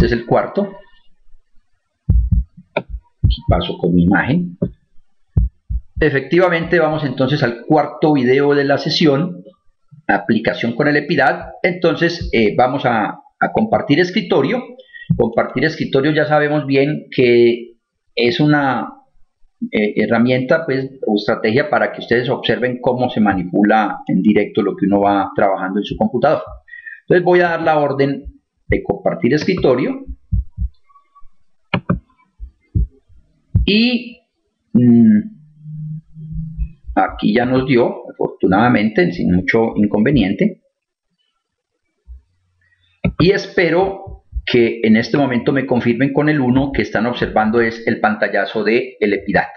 Este es el cuarto. Aquí paso con mi imagen. Efectivamente, vamos entonces al cuarto video de la sesión, aplicación con el EPIDAT. Entonces vamos a compartir escritorio. Compartir escritorio ya sabemos bien que es una herramienta pues, o estrategia para que ustedes observen cómo se manipula en directo lo que uno va trabajando en su computador. Entonces voy a dar la orden de compartir escritorio y aquí ya nos dio, afortunadamente, sin mucho inconveniente. Y espero que en este momento me confirmen con el 1 que están observando es el pantallazo de el EPIDAT.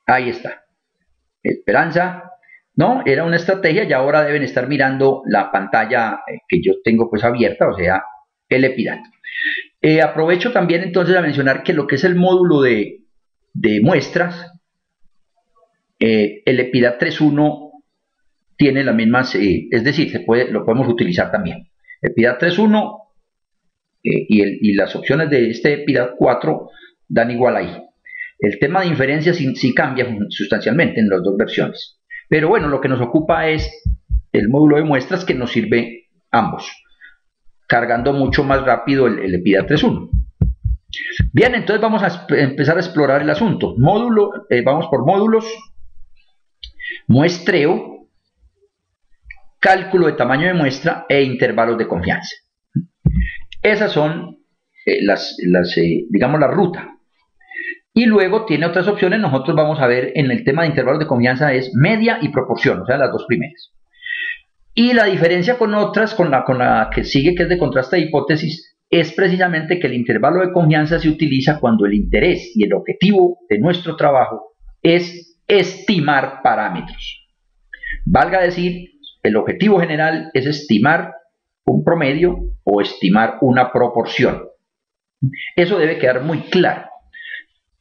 Ahí está. Esperanza. No, era una estrategia y ahora deben estar mirando la pantalla que yo tengo pues abierta, o sea, el EPIDAT. Aprovecho también entonces a mencionar que lo que es el módulo de muestras, el EPIDAT 3.1 tiene las mismas, es decir, lo podemos utilizar también. EPIDAT 3.1 y las opciones de este EPIDAT 4 dan igual ahí. El tema de inferencia sí cambia sustancialmente en las dos versiones. Pero bueno, lo que nos ocupa es el módulo de muestras que nos sirve ambos, cargando mucho más rápido el EPIDAT 3.1. Bien, entonces vamos a empezar a explorar el asunto. Vamos por módulos, muestreo, cálculo de tamaño de muestra e intervalos de confianza. Esas son digamos la ruta. Y luego tiene otras opciones. Nosotros vamos a ver en el tema de intervalos de confianza es media y proporción, o sea, las dos primeras. Y la diferencia con otras, con la que sigue, que es de contraste de hipótesis, es precisamente que el intervalo de confianza se utiliza cuando el interés y el objetivo de nuestro trabajo es estimar parámetros. Valga decir, el objetivo general es estimar un promedio o estimar una proporción. Eso debe quedar muy claro.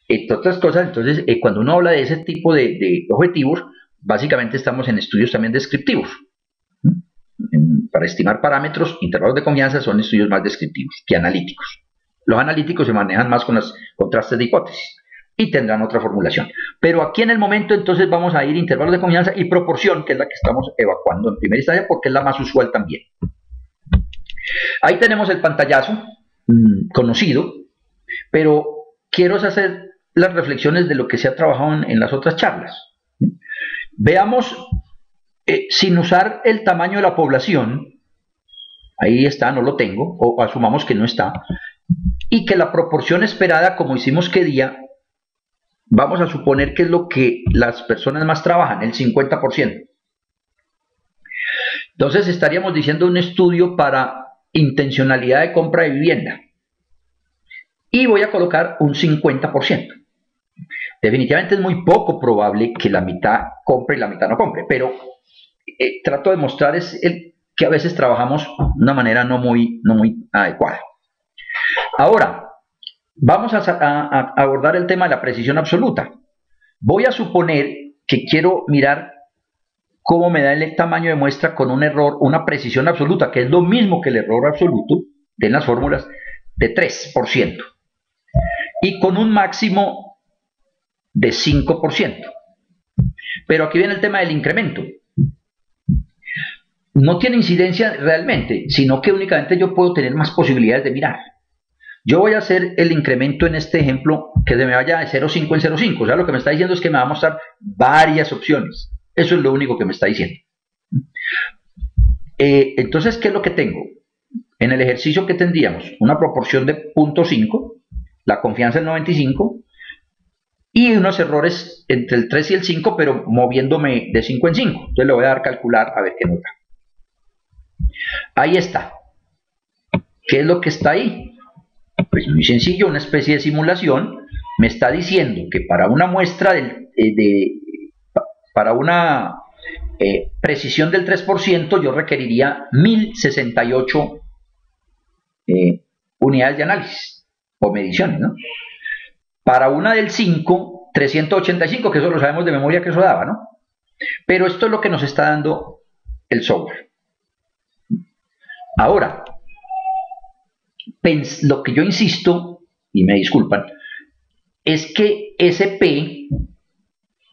Entre otras cosas, entonces, cuando uno habla de ese tipo de objetivos, básicamente estamos en estudios también descriptivos. Para estimar parámetros, intervalos de confianza son estudios más descriptivos que analíticos. Los analíticos se manejan más con los contrastes de hipótesis y tendrán otra formulación. Pero aquí en el momento entonces vamos a ir intervalos de confianza y proporción, que es la que estamos evacuando en primera instancia porque es la más usual también. Ahí tenemos el pantallazo conocido, pero quiero hacer las reflexiones de lo que se ha trabajado en las otras charlas. Veamos, sin usar el tamaño de la población, ahí está, no lo tengo, o asumamos que no está, y que la proporción esperada, como hicimos que día, vamos a suponer que es lo que las personas más trabajan, el 50%. Entonces estaríamos diciendo un estudio para intencionalidad de compra de vivienda. Y voy a colocar un 50%. Definitivamente es muy poco probable que la mitad compre y la mitad no compre, pero trato de mostrar que a veces trabajamos de una manera no muy adecuada. Ahora, vamos a abordar el tema de la precisión absoluta. Voy a suponer que quiero mirar cómo me da el tamaño de muestra con un error, una precisión absoluta, que es lo mismo que el error absoluto de las fórmulas, de 3%. Y con un máximo de 5%. Pero aquí viene el tema del incremento. No tiene incidencia realmente, sino que únicamente yo puedo tener más posibilidades de mirar. Yo voy a hacer el incremento en este ejemplo que se me vaya de 0,5 en 0,5. O sea, lo que me está diciendo es que me va a mostrar varias opciones. Eso es lo único que me está diciendo. Entonces, ¿qué es lo que tengo? En el ejercicio que tendríamos una proporción de 0,5, la confianza en 95, y unos errores entre el 3 y el 5, pero moviéndome de 5 en 5. Entonces le voy a dar calcular a ver qué nota. Ahí está. ¿Qué es lo que está ahí? Pues muy sencillo, una especie de simulación. Me está diciendo que para una muestra para una precisión del 3%, yo requeriría 1068 unidades de análisis o mediciones, ¿no? Para una del 5, 385, que eso lo sabemos de memoria que eso daba, ¿no? Pero esto es lo que nos está dando el software. Ahora, lo que yo insisto, y me disculpan, es que ese P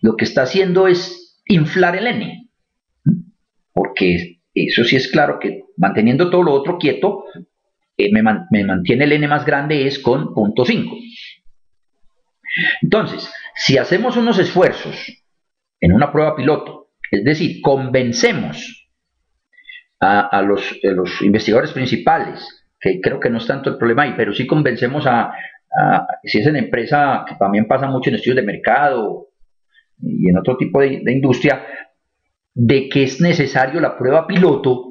lo que está haciendo es inflar el N, porque eso sí es claro que manteniendo todo lo otro quieto, me mantiene el N más grande es con 0.5. Entonces, si hacemos unos esfuerzos en una prueba piloto, es decir, convencemos a los investigadores principales, que creo que no es tanto el problema ahí, pero sí convencemos si es en empresa, que también pasa mucho en estudios de mercado y en otro tipo de industria, de que es necesario la prueba piloto,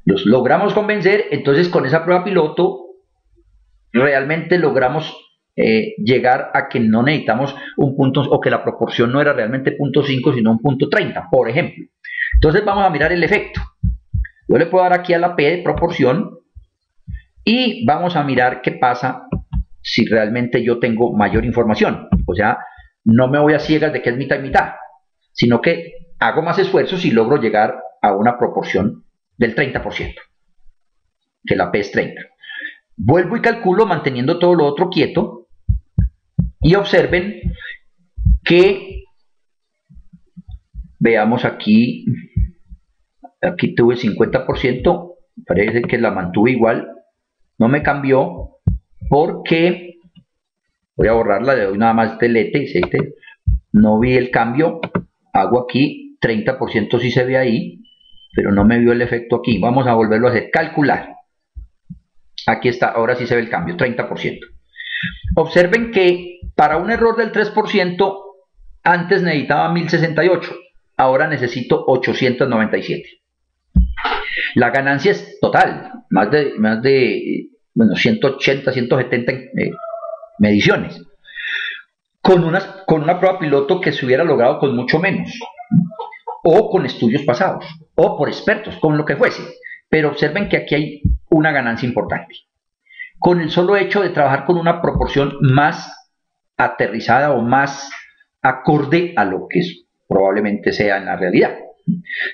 los logramos convencer, entonces con esa prueba piloto realmente logramos llegar a que no necesitamos un punto, o que la proporción no era realmente 0.5 sino un 0.30, por ejemplo. Entonces vamos a mirar el efecto. Yo le puedo dar aquí a la P de proporción y vamos a mirar qué pasa si realmente yo tengo mayor información. O sea, no me voy a ciegas de que es mitad y mitad, sino que hago más esfuerzos y logro llegar a una proporción del 30%, que la P es 30. Vuelvo y calculo manteniendo todo lo otro quieto y observen que, veamos aquí tuve 50%, parece que la mantuve igual, no me cambió porque, voy a borrarla, le doy nada más delete, no vi el cambio, hago aquí 30% sí se ve ahí, pero no me vio el efecto aquí. Vamos a volverlo a hacer, calcular. Aquí está, ahora sí se ve el cambio, 30%. Observen que para un error del 3%, antes necesitaba 1068, ahora necesito 897. La ganancia es total, más de bueno, 180, 170 mediciones. Con una prueba piloto que se hubiera logrado con mucho menos, o con estudios pasados, o por expertos, con lo que fuese. Pero observen que aquí hay una ganancia importante. Con el solo hecho de trabajar con una proporción más aterrizada o más acorde a lo que probablemente sea en la realidad.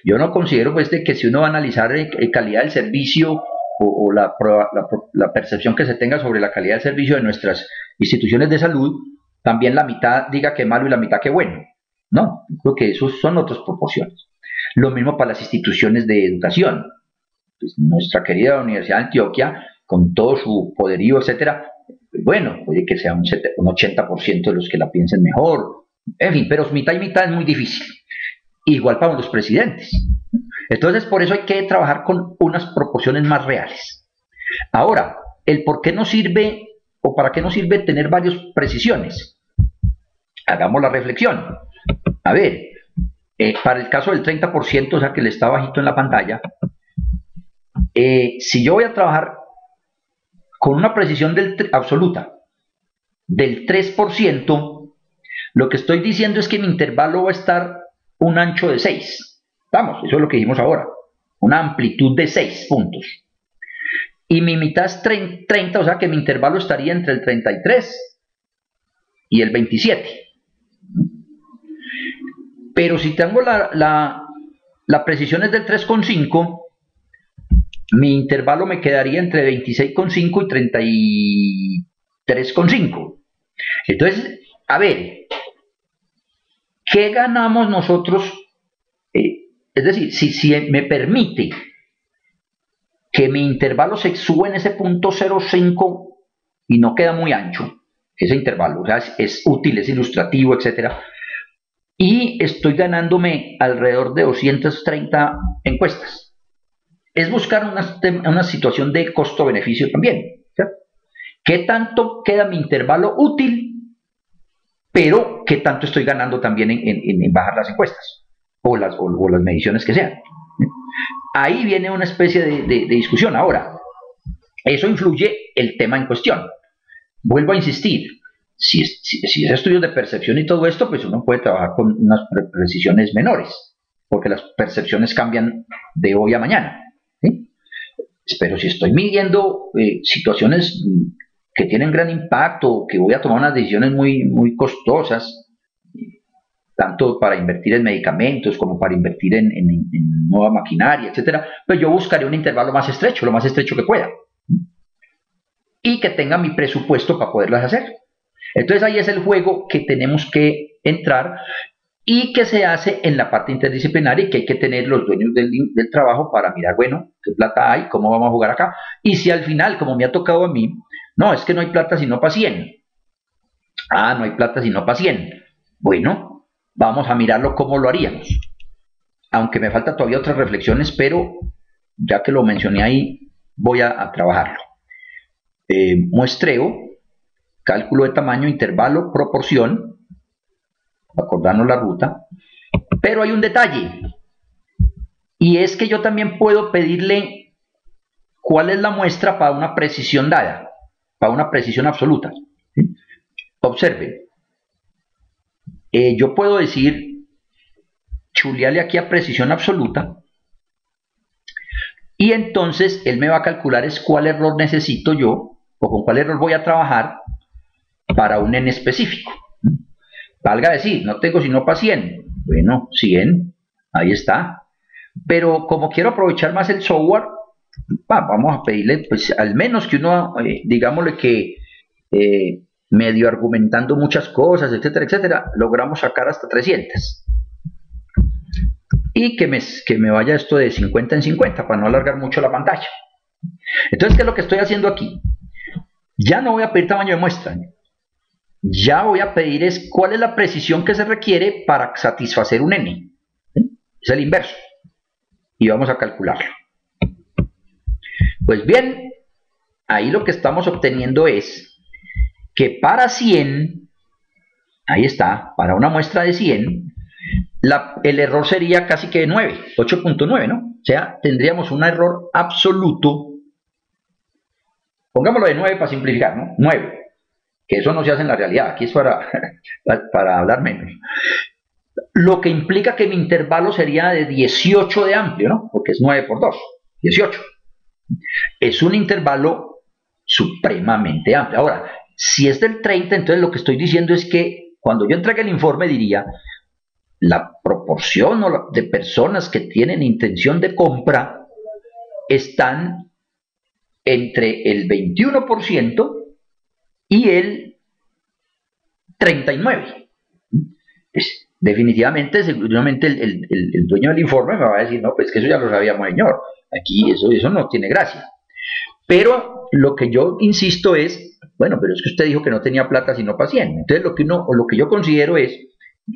Yo no considero pues de que si uno va a analizar calidad del servicio o la percepción que se tenga sobre la calidad del servicio de nuestras instituciones de salud, también la mitad diga que malo y la mitad que bueno. No, creo que esos son otras proporciones. Lo mismo para las instituciones de educación. Pues nuestra querida Universidad de Antioquia, con todo su poderío, etcétera, bueno, puede que sea un 80% de los que la piensen mejor. En fin, pero mitad y mitad es muy difícil. Igual para los presidentes. Entonces, por eso hay que trabajar con unas proporciones más reales. Ahora, el por qué nos sirve o para qué nos sirve tener varias precisiones. Hagamos la reflexión. A ver, para el caso del 30%, o sea que le está bajito en la pantalla, si yo voy a trabajar con una precisión absoluta del 3%, lo que estoy diciendo es que mi intervalo va a estar un ancho de 6. Vamos, eso es lo que dijimos ahora. Una amplitud de 6 puntos. Y mi mitad es 30, o sea que mi intervalo estaría entre el 33 y el 27. Pero si tengo la precisión es del 3,5, mi intervalo me quedaría entre 26,5 y 33,5. Entonces, a ver, ¿qué ganamos nosotros? Es decir, si me permite que mi intervalo se suba en ese punto 0,5 y no queda muy ancho, ese intervalo, o sea, es útil, es ilustrativo, etcétera, y estoy ganándome alrededor de 230 encuestas. Es buscar una situación de costo-beneficio también, ¿cierto? ¿Qué tanto queda mi intervalo útil? Pero ¿qué tanto estoy ganando también en bajar las encuestas? O las mediciones que sean. Ahí viene una especie de discusión. Ahora, eso influye el tema en cuestión. Vuelvo a insistir, si es estudios de percepción y todo esto, pues uno puede trabajar con unas precisiones menores, porque las percepciones cambian de hoy a mañana. ¿Sí? Pero si estoy midiendo situaciones que tienen gran impacto, que voy a tomar unas decisiones muy costosas, tanto para invertir en medicamentos como para invertir en nueva maquinaria, etcétera, pues yo buscaré un intervalo más estrecho, lo más estrecho que pueda. y que tenga mi presupuesto para poderlas hacer. Entonces ahí es el juego que tenemos que entrar y que se hace en la parte interdisciplinaria y que hay que tener los dueños del trabajo para mirar, bueno, qué plata hay, cómo vamos a jugar acá. Y si al final, como me ha tocado a mí, no, es que no hay plata sino para 100. Ah, no hay plata sino para 100. Bueno, vamos a mirarlo cómo lo haríamos. Aunque me falta todavía otras reflexiones, pero ya que lo mencioné ahí, voy a trabajarlo. Muestreo, cálculo de tamaño, intervalo, proporción, acordarnos la ruta, pero hay un detalle, y es que yo también puedo pedirle cuál es la muestra para una precisión dada, para una precisión absoluta. ¿Sí? Observen, yo puedo decir, chulearle aquí a precisión absoluta, y entonces él me va a calcular es cuál error necesito yo, o con cuál error voy a trabajar para un n específico. Valga decir, no tengo sino para 100. Bueno, 100, ahí está. Pero como quiero aprovechar más el software, vamos a pedirle, pues al menos que uno, digámosle que medio argumentando muchas cosas, etcétera, etcétera, logramos sacar hasta 300. Y que me vaya esto de 50 en 50 para no alargar mucho la pantalla. Entonces, ¿qué es lo que estoy haciendo aquí? Ya no voy a pedir tamaño de muestra. Ya voy a pedir es cuál es la precisión que se requiere para satisfacer un n. Es el inverso. Y vamos a calcularlo. Pues bien, ahí lo que estamos obteniendo es que para 100, ahí está, para una muestra de 100, el error sería casi que 9, 8.9, ¿no? O sea, tendríamos un error absoluto, pongámoslo de 9 para simplificar, ¿no? 9, que eso no se hace en la realidad, aquí es para hablar menos. Lo que implica que mi intervalo sería de 18 de amplio, ¿no? Porque es 9 por 2, 18. Es un intervalo supremamente amplio. Ahora, si es del 30, entonces lo que estoy diciendo es que cuando yo entregue el informe diría, la proporción de personas que tienen intención de compra están entre el 21% y el 39%. Pues, definitivamente, seguramente el dueño del informe me va a decir, no, pues que eso ya lo sabíamos, señor. Aquí eso no tiene gracia. Pero lo que yo insisto es, bueno, pero es que usted dijo que no tenía plata sino para 100. Entonces lo que yo considero es,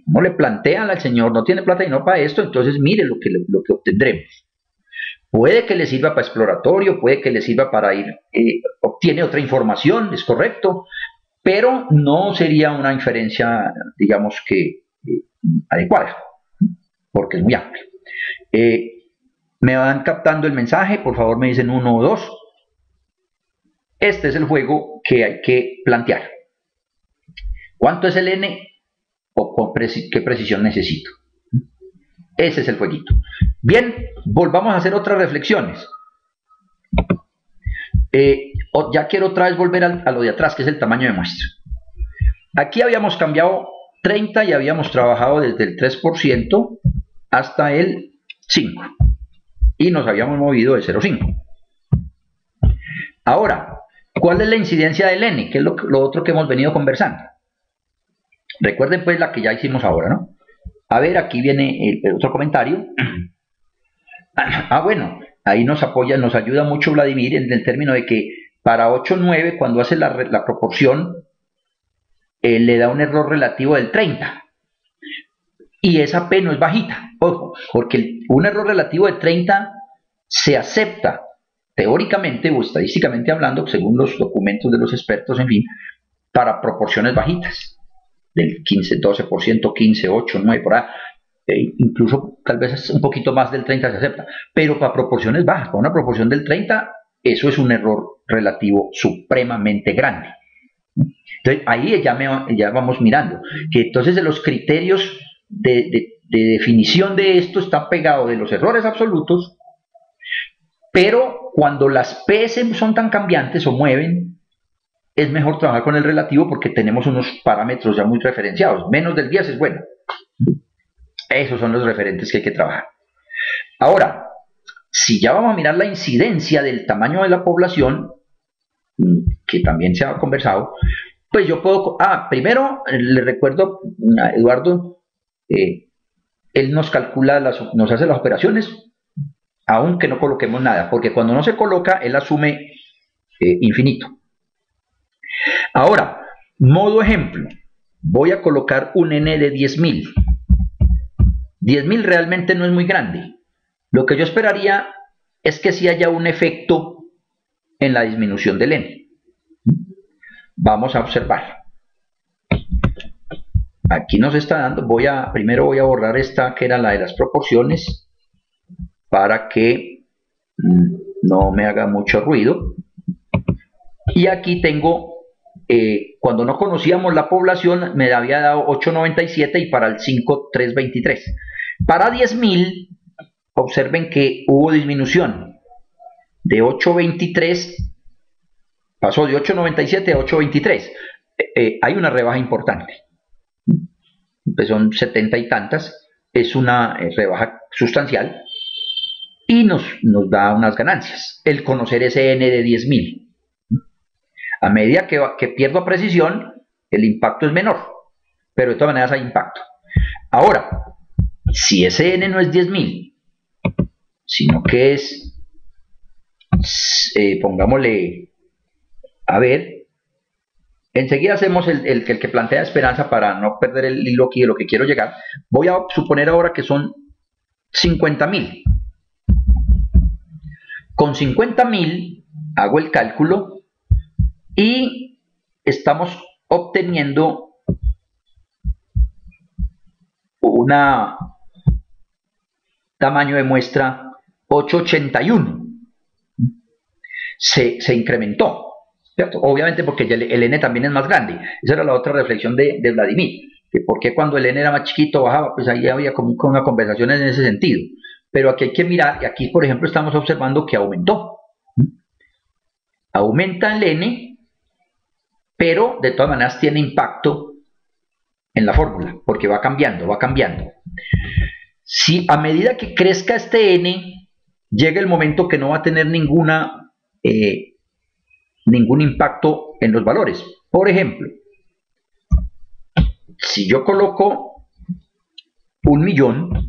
no le plantean al señor, no tiene plata y no para esto, entonces mire lo que obtendremos. Puede que le sirva para exploratorio, puede que le sirva para ir, obtiene otra información, es correcto, pero no sería una inferencia, digamos que adecuada, porque es muy amplio. Me van captando el mensaje, por favor me dicen 1 o 2. Este es el juego que hay que plantear. ¿Cuánto es el n? ¿O qué precisión necesito? Ese es el jueguito. Bien, volvamos a hacer otras reflexiones. Ya quiero otra vez volver a lo de atrás, que es el tamaño de muestra. Aquí habíamos cambiado 30 y habíamos trabajado desde el 3% hasta el 5%. Y nos habíamos movido de 0,5. Ahora, ¿cuál es la incidencia del n? Que es lo otro que hemos venido conversando. Recuerden pues la que ya hicimos ahora, ¿no? A ver, aquí viene el otro comentario. Bueno, ahí nos ayuda mucho Vladimir en el término de que para 8,9 cuando hace la proporción le da un error relativo del 30. Y esa P no es bajita, ojo, porque un error relativo de 30 se acepta teóricamente o estadísticamente hablando, según los documentos de los expertos, en fin, para proporciones bajitas, del 15, 12%, 15, 8, 9, por ahí. Incluso tal vez un poquito más del 30 se acepta, pero para proporciones bajas, para una proporción del 30, eso es un error relativo supremamente grande. Entonces ahí ya vamos mirando, que entonces de los criterios de definición de esto está pegado de los errores absolutos, pero cuando las PS son tan cambiantes o mueven, es mejor trabajar con el relativo porque tenemos unos parámetros ya muy referenciados, menos del 10 es bueno. Esos son los referentes que hay que trabajar. Ahora, si ya vamos a mirar la incidencia del tamaño de la población, que también se ha conversado, pues yo puedo, primero le recuerdo a Eduardo, él nos calcula, nos hace las operaciones, aunque no coloquemos nada, porque cuando no se coloca, él asume infinito. Ahora, modo ejemplo, voy a colocar un N de 10.000. 10.000 realmente no es muy grande. Lo que yo esperaría es que sí haya un efecto en la disminución del N. Vamos a observar. Aquí nos está dando, primero voy a borrar esta que era la de las proporciones para que no me haga mucho ruido. Y aquí tengo, cuando no conocíamos la población, me había dado 8.97 y para el 5, 3.23. Para 10.000, observen que hubo disminución de 8.23, pasó de 8.97 a 8.23. Hay una rebaja importante. Pues son 70 y tantas, es una rebaja sustancial y nos da unas ganancias el conocer ese N de 10.000. A medida que pierdo precisión, el impacto es menor, pero de todas maneras hay impacto. Ahora, si ese N no es 10.000, sino que es, pongámosle, a ver, enseguida hacemos el que plantea Esperanza para no perder el hilo aquí de lo que quiero llegar. Voy a suponer ahora que son 50.000. Con 50.000 hago el cálculo y estamos obteniendo un tamaño de muestra 881. Se incrementó, ¿cierto? Obviamente porque el N también es más grande. Esa era la otra reflexión de Vladimir, que por qué cuando el N era más chiquito bajaba, pues ahí había como una conversación en ese sentido. Pero aquí hay que mirar, y aquí por ejemplo estamos observando que aumentó. Aumenta el N, pero de todas maneras tiene impacto en la fórmula, porque va cambiando, va cambiando. Si a medida que crezca este N, llega el momento que no va a tener ningún impacto en los valores. Por ejemplo, si yo coloco 1.000.000,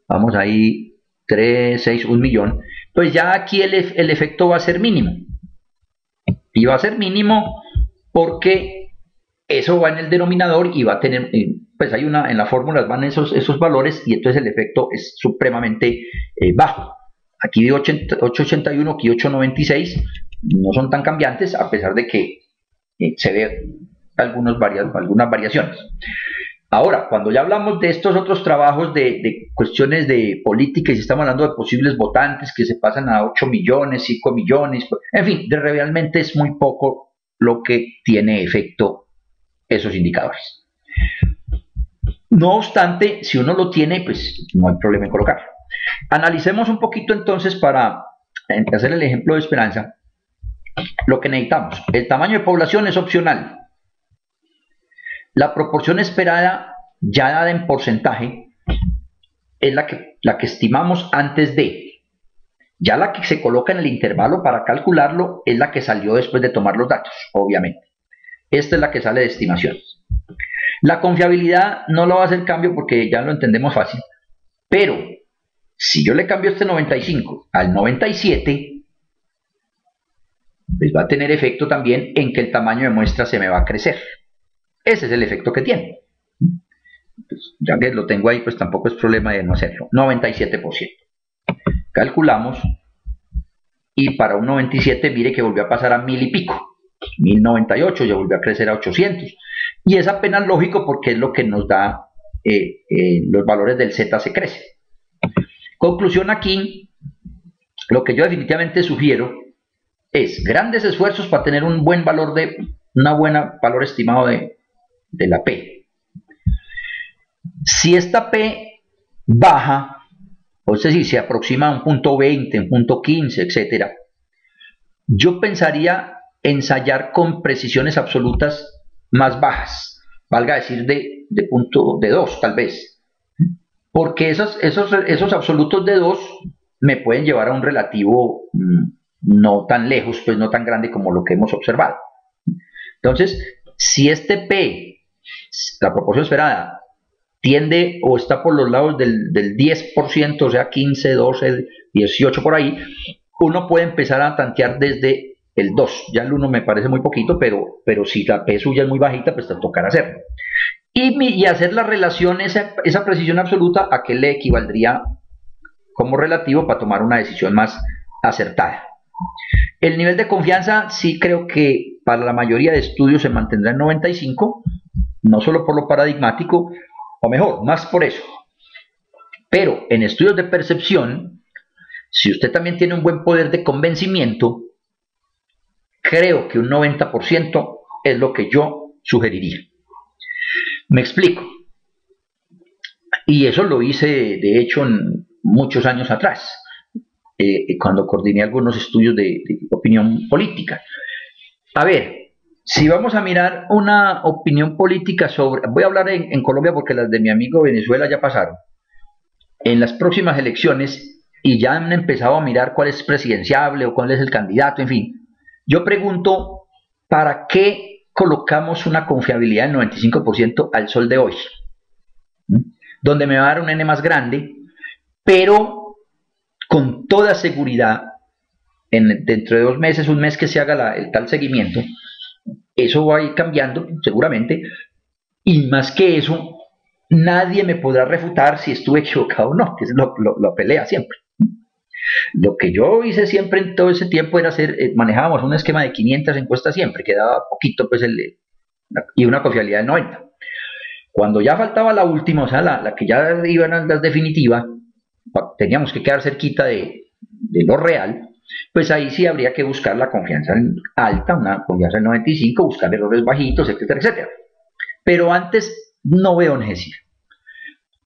vamos ahí, 3, 6, 1.000.000, pues ya aquí el efecto va a ser mínimo. Y va a ser mínimo porque eso va en el denominador y va a tener, pues hay en las fórmulas van esos valores y entonces el efecto es supremamente bajo. Aquí de 881, aquí 896, no son tan cambiantes a pesar de que se ve algunas variaciones. Ahora, cuando ya hablamos de estos otros trabajos de cuestiones de política y si estamos hablando de posibles votantes que se pasan a 8 millones, 5 millones, en fin, realmente es muy poco lo que tiene efecto esos indicadores. No obstante, si uno lo tiene, pues no hay problema en colocarlo. Analicemos un poquito entonces para hacer el ejemplo de Esperanza. Lo que necesitamos, el tamaño de población es opcional. La proporción esperada, ya dada en porcentaje, es la que estimamos antes de. Ya la que se coloca en el intervalo para calcularlo es la que salió después de tomar los datos, obviamente. Esta es la que sale de estimaciones. La confiabilidad no lo va a hacer cambio porque ya lo entendemos fácil. Pero, si yo le cambio este 95 al 97, pues va a tener efecto también en que el tamaño de muestra se me va a crecer. Ese es el efecto que tiene. Pues, ya que lo tengo ahí, pues tampoco es problema de no hacerlo. 97%. Calculamos y para un 97, mire que volvió a pasar a 1000 y pico. 1098, ya volvió a crecer a 800. Y es apenas lógico porque es lo que nos da los valores del Z se crecen. Conclusión aquí, lo que yo definitivamente sugiero es grandes esfuerzos para tener un buen valor valor estimado de la P. Si esta P baja, o es decir, se aproxima a un punto 20, un punto 15, etc., yo pensaría ensayar con precisiones absolutas más bajas, valga decir de 2 tal vez, porque esos absolutos de 2 me pueden llevar a un relativo no tan lejos, pues no tan grande como lo que hemos observado. Entonces, si este P, la proporción esperada, tiende o está por los lados del 10%, o sea, 15, 12, 18 por ahí, uno puede empezar a tantear desde el 2. Ya el 1 me parece muy poquito, pero si la P suya es muy bajita, pues te tocará hacerlo. Y hacer la relación, esa precisión absoluta, a qué le equivaldría como relativo para tomar una decisión más acertada. El nivel de confianza sí creo que para la mayoría de estudios se mantendrá en 95, no solo por lo paradigmático, o mejor, más por eso. Pero en estudios de percepción, si usted también tiene un buen poder de convencimiento, creo que un 90% es lo que yo sugeriría. Me explico. Y eso lo hice, de hecho, muchos años atrás, cuando coordiné algunos estudios de opinión política. A ver, si vamos a mirar una opinión política sobre, voy a hablar en Colombia porque las de mi amigo Venezuela ya pasaron, en las próximas elecciones y ya han empezado a mirar cuál es presidenciable o cuál es el candidato, en fin. Yo pregunto, ¿para qué colocamos una confiabilidad del 95% al sol de hoy? Donde me va a dar un N más grande, pero con toda seguridad, dentro de 2 meses, un mes que se haga el tal seguimiento, eso va a ir cambiando seguramente, y más que eso, nadie me podrá refutar si estuve equivocado o no, que es lo pelea siempre. Lo que yo hice siempre en todo ese tiempo era manejábamos un esquema de 500 encuestas siempre, quedaba poquito pues y una confiabilidad de 90. Cuando ya faltaba la última, o sea, la que ya iban a las definitivas, teníamos que quedar cerquita de lo real, pues ahí sí habría que buscar la confianza alta, una confianza del 95, buscar errores bajitos, etcétera, etcétera. Pero antes no veo necesidad.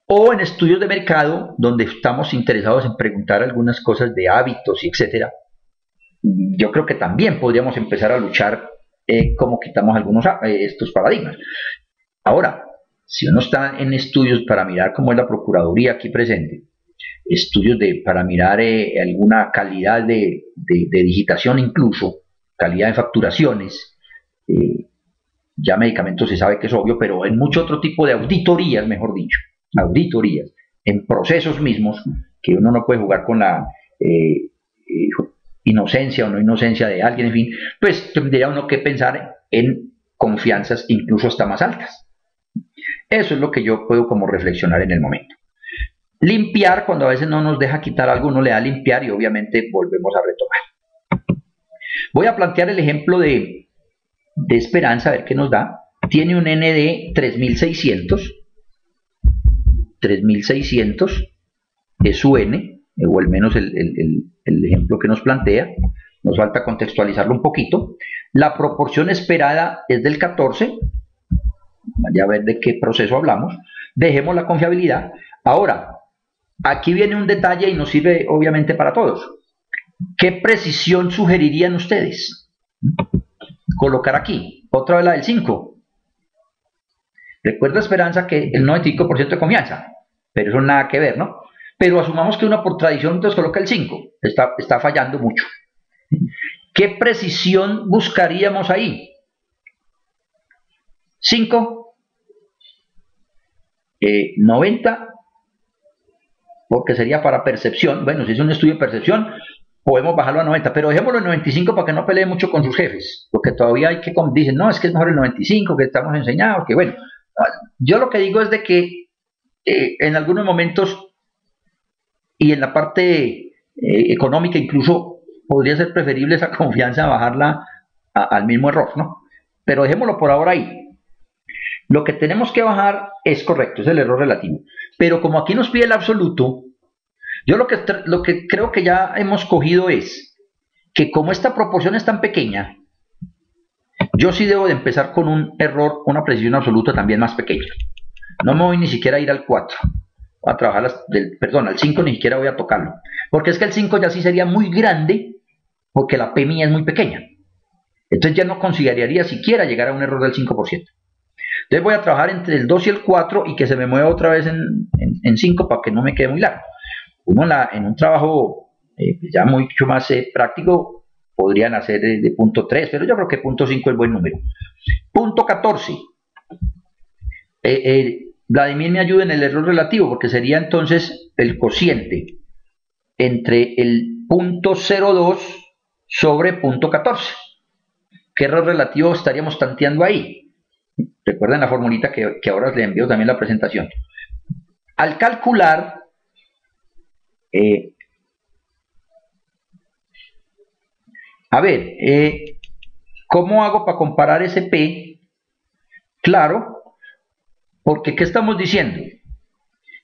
O en estudios de mercado, donde estamos interesados en preguntar algunas cosas de hábitos y etcétera, yo creo que también podríamos empezar a luchar cómo quitamos algunos estos paradigmas. Ahora, si uno está en estudios para mirar cómo es la Procuraduría aquí presente, estudios para mirar alguna calidad de digitación, incluso calidad de facturaciones, ya medicamentos se sabe que es obvio, pero en mucho otro tipo de auditorías, mejor dicho, auditorías, en procesos mismos, que uno no puede jugar con la inocencia o no inocencia de alguien, en fin, pues tendría uno que pensar en confianzas incluso hasta más altas. Eso es lo que yo puedo como reflexionar en el momento. Limpiar, cuando a veces no nos deja quitar algo, uno le da a limpiar y obviamente volvemos a retomar. Voy a plantear el ejemplo de Esperanza, a ver qué nos da. Tiene un N de 3600. 3600 es su N, o al menos el ejemplo que nos plantea. Nos falta contextualizarlo un poquito. La proporción esperada es del 14. Vaya a ver de qué proceso hablamos. Dejemos la confiabilidad. Ahora, aquí viene un detalle y nos sirve obviamente para todos. ¿Qué precisión sugerirían ustedes? Colocar aquí, otra vez la del 5. Recuerda, Esperanza, que el 95% de confianza, pero eso nada que ver, ¿no? Pero asumamos que uno por tradición entonces coloca el 5, está fallando mucho. ¿Qué precisión buscaríamos ahí? 5, 90, porque sería para percepción. Bueno, si es un estudio de percepción, podemos bajarlo a 90, pero dejémoslo en 95 para que no pelee mucho con sus jefes, porque todavía hay que, dicen, no, es que es mejor el 95, que estamos enseñados, que bueno. Yo lo que digo es de que en algunos momentos y en la parte económica incluso podría ser preferible esa confianza bajarla al mismo error, ¿no? Pero dejémoslo por ahora ahí. Lo que tenemos que bajar es correcto, es el error relativo. Pero como aquí nos pide el absoluto, yo lo que creo que ya hemos cogido es que como esta proporción es tan pequeña, yo sí debo de empezar con un error, una precisión absoluta también más pequeña. No me voy ni siquiera a ir al 4. Voy a trabajar, al 5 ni siquiera voy a tocarlo. Porque es que el 5 ya sí sería muy grande, porque la P mía es muy pequeña. Entonces ya no consideraría siquiera llegar a un error del 5%. Entonces voy a trabajar entre el 2 y el 4 y que se me mueva otra vez en 5 para que no me quede muy largo. Uno en un trabajo ya mucho más práctico podrían hacer de punto 3, pero yo creo que punto 5 es buen número. Punto 14. Vladimir me ayuda en el error relativo, porque sería entonces el cociente entre el punto 0,2 sobre punto 14. ¿Qué error relativo estaríamos tanteando ahí? Recuerden la formulita que ahora les envío también la presentación. Al calcular ¿cómo hago para comparar ese P? Claro, porque ¿qué estamos diciendo?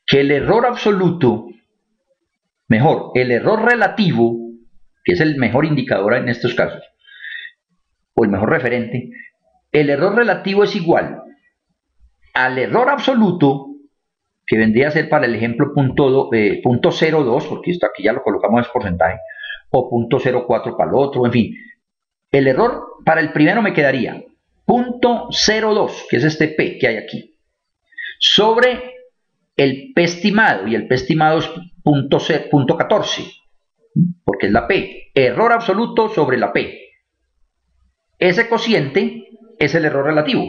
Que el error absoluto, mejor, el error relativo, que es el mejor indicador en estos casos, o el mejor referente, el error relativo es igual al error absoluto, que vendría a ser para el ejemplo punto 0,2, porque esto aquí ya lo colocamos en porcentaje, o punto 0,4 para el otro, en fin. El error para el primero me quedaría punto 0,2, que es este P que hay aquí, sobre el P estimado, y el P estimado es punto 14, porque es la P. Error absoluto sobre la P. Ese cociente es el error relativo,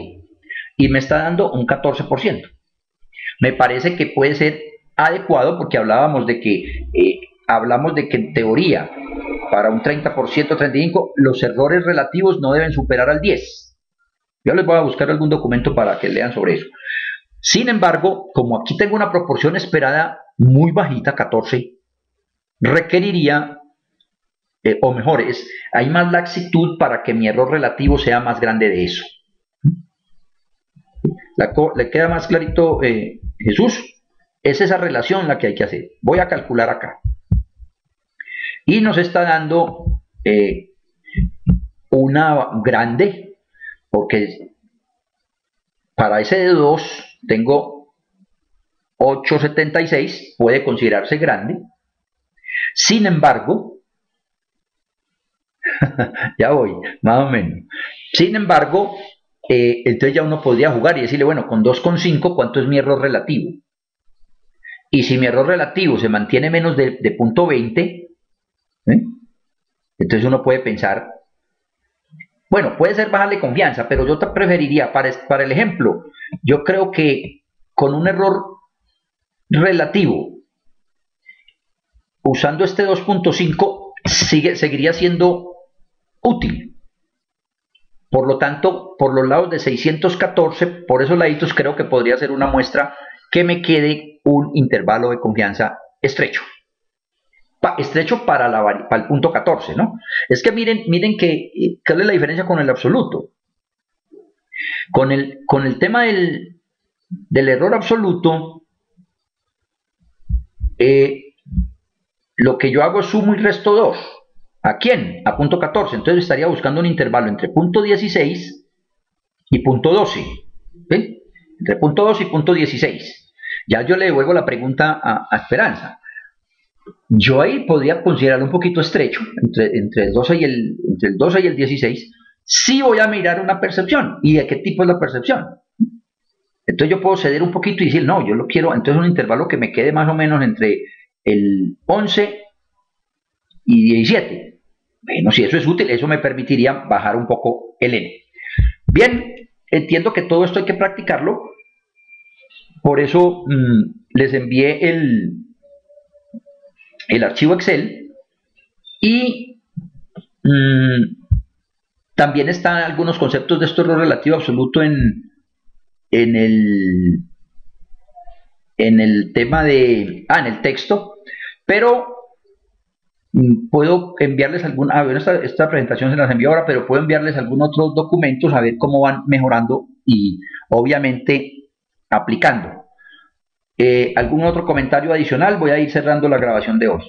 y me está dando un 14%. Me parece que puede ser adecuado porque hablamos de que en teoría para un 30%, 35%, los errores relativos no deben superar al 10%. Yo les voy a buscar algún documento para que lean sobre eso. Sin embargo, como aquí tengo una proporción esperada muy bajita, 14, requeriría, o mejor, hay más laxitud para que mi error relativo sea más grande de eso. ¿Le queda más clarito, Jesús? Es esa relación la que hay que hacer. Voy a calcular acá. Y nos está dando una grande, porque para ese de 2 tengo 8,76, puede considerarse grande. Sin embargo, ya voy, más o menos. Sin embargo, entonces ya uno podría jugar y decirle, bueno, con 2,5, ¿cuánto es mi error relativo? Y si mi error relativo se mantiene menos de punto 20, entonces uno puede pensar, bueno, puede ser bajarle confianza, pero yo te preferiría, para el ejemplo, yo creo que con un error relativo, usando este 2,5, seguiría siendo útil. Por lo tanto, por los lados de 614, por esos laditos creo que podría ser una muestra que me quede un intervalo de confianza estrecho. Estrecho para el punto 14, ¿no? Es que miren ¿cuál es la diferencia con el absoluto? Con el tema del error absoluto, lo que yo hago es sumo y resto 2. ¿A quién? A punto 14. Entonces estaría buscando un intervalo entre punto 16 y punto 12. ¿Sí? Entre punto 12 y punto 16. Ya yo le devuelvo la pregunta a Esperanza. Yo ahí podría considerarlo un poquito estrecho, entre el 12 y el 16. Sí voy a mirar una percepción. ¿Y de qué tipo es la percepción? Entonces yo puedo ceder un poquito y decir, no, yo lo quiero, entonces un intervalo que me quede más o menos entre el 11 y 17. Bueno, si eso es útil, eso me permitiría bajar un poco el N. Bien, entiendo que todo esto hay que practicarlo. Por eso les envié el archivo Excel y también están algunos conceptos de esto error relativo absoluto en el tema de en el texto, pero puedo enviarles esta presentación se las envío ahora, pero puedo enviarles algunos otros documentos a ver cómo van mejorando y obviamente aplicando. ¿Algún otro comentario adicional? Voy a ir cerrando la grabación de hoy.